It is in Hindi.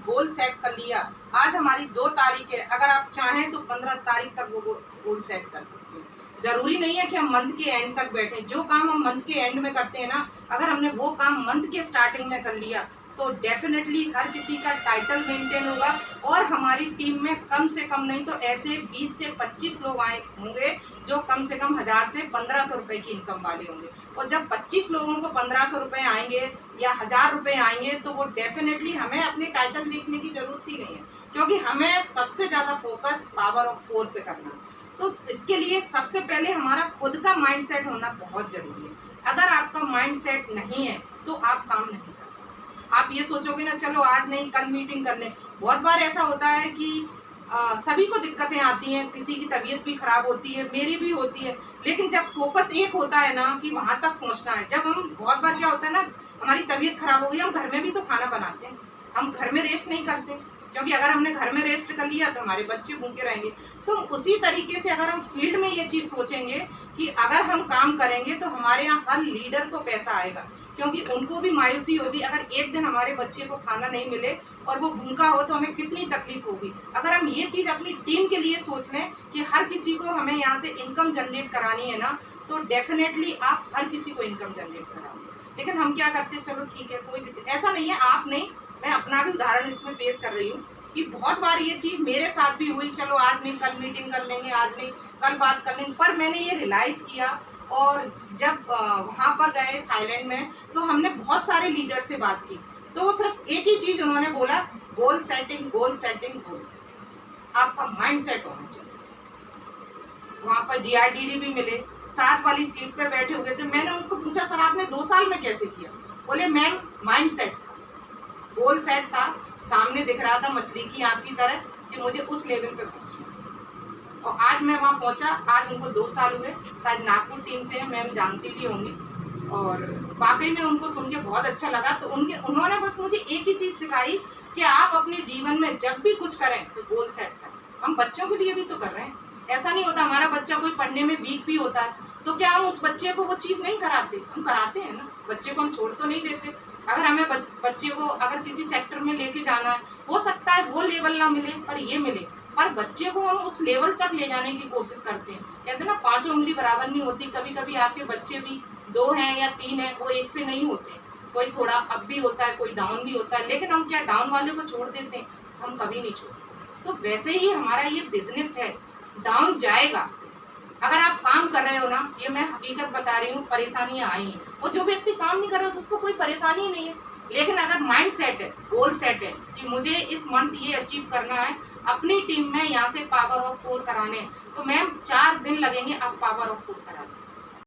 गोल सेट कर लिया, आज हमारी 2 तारीख है, अगर आप चाहें तो 15 तारीख तक वो गोल सेट कर सकते हैं। जरूरी नहीं है कि हम मंथ के एंड तक बैठे। जो काम हम मंथ के एंड में करते हैं ना, अगर हमने वो काम मंथ के स्टार्टिंग में कर लिया तो डेफिनेटली हर किसी का टाइटल मेंटेन होगा और हमारी टीम में कम से कम नहीं तो ऐसे 20 से 25 लोग आए होंगे जो कम से कम 1000 से 1500 रुपए की इनकम वाले होंगे। और जब 25 लोगों को 1500 रुपए आएंगे या 1000 रुपए आएंगे तो वो डेफिनेटली हमें अपने टाइटल देखने की जरूरत ही नहीं है, क्योंकि हमें सबसे ज्यादा फोकस पावर ऑफ 4 पे करना है। तो इसके लिए सबसे पहले हमारा खुद का माइंडसेट होना बहुत जरूरी है। अगर आपका माइंडसेट नहीं है तो आप काम नहीं कर, आप ये सोचोगे ना चलो आज नहीं कल मीटिंग कर लें। बहुत बार ऐसा होता है कि सभी को दिक्कतें आती हैं, किसी की तबीयत भी खराब होती है, मेरी भी होती है, लेकिन जब फोकस एक होता है ना कि वहां तक पहुंचना है। जब हम बहुत बार क्या होता है ना, हमारी तबीयत खराब हो गई, हम घर में भी तो खाना बनाते हैं, हम घर में रेस्ट नहीं करते, क्योंकि अगर हमने घर में रेस्ट कर लिया तो हमारे बच्चे भूखे रहेंगे। तो उसी तरीके से अगर हम फील्ड में ये चीज सोचेंगे कि अगर हम काम करेंगे तो हमारे यहाँ हर लीडर को पैसा आएगा, क्योंकि उनको भी मायूसी होगी अगर एक दिन हमारे बच्चे को खाना नहीं मिले और वो भूखा हो तो हमें कितनी तकलीफ होगी। अगर हम ये चीज अपनी टीम के लिए सोच लें कि हर किसी को हमें यहाँ से इनकम जनरेट करानी है ना, तो डेफिनेटली आप हर किसी को इनकम जनरेट कराओगे। लेकिन हम क्या करते हैं, चलो ठीक है कोई दिक्कत, ऐसा नहीं है, आप नहीं, मैं अपना भी उदाहरण इसमें पेश कर रही हूँ कि बहुत बार ये चीज मेरे साथ भी हुई, चलो आज नहीं कल मीटिंग कर लेंगे, आज नहीं कल बात कर लेंगे। पर मैंने ये रियलाइज किया और जब वहां पर गए थाईलैंड में तो हमने बहुत सारे लीडर से बात की, तो वो सिर्फ एक ही चीज उन्होंने बोला, goal setting goal setting goal setting, आपका माइंड सेट होना चाहिए। वहां पर जीआरडीडी भी मिले, साथ वाली सीट पे बैठे हुए थे। मैंने उसको पूछा सर आपने 2 साल में कैसे किया? बोले मैम माइंड सेट था, गोल सेट था, सामने दिख रहा था मछली की आंख की तरह कि मुझे उस लेवल पे पहुंचना। और आज मैं वहाँ पहुंचा, आज उनको 2 साल हुए, शायद नागपुर टीम से है, मैम जानती भी होंगी। और वाकई में उनको सुन के बहुत अच्छा लगा। तो उन्होंने बस मुझे एक ही चीज सिखाई कि आप अपने जीवन में जब भी कुछ करें तो गोल सेट करें। हम बच्चों के लिए भी तो कर रहे हैं, ऐसा नहीं होता हमारा बच्चा कोई पढ़ने में वीक भी होता है तो क्या हम उस बच्चे को वो चीज नहीं कराते? हम कराते हैं ना, बच्चे को हम छोड़ तो नहीं देते। अगर हमें बच्चे को अगर किसी सेक्टर में लेके जाना है, हो सकता है वो लेवल ना मिले पर ये मिले, पर बच्चे को हम उस लेवल तक ले जाने की कोशिश करते हैं। कहते हैं ना 5 उंगली बराबर नहीं होती, कभी कभी आपके बच्चे भी 2 हैं या 3 हैं, वो एक से नहीं होते, कोई थोड़ा अप भी होता है, कोई डाउन भी होता है, लेकिन हम क्या डाउन वाले को छोड़ देते हैं? हम कभी नहीं छोड़ते। तो वैसे ही हमारा ये बिजनेस है, डाउन जाएगा। अगर आप काम कर रहे हो ना, ये मैं हकीकत बता रही हूँ, परेशानियां आई हैं, और जो व्यक्ति काम नहीं कर रहा तो उसको कोई परेशानी ही नहीं है। लेकिन अगर माइंड सेट है, गोल सेट है कि मुझे इस मंथ ये अचीव करना है, अपनी टीम में यहाँ से पावर ऑफ 4 कराने, तो मैम 4 दिन लगेंगे आप पावर ऑफ 4 करा दें।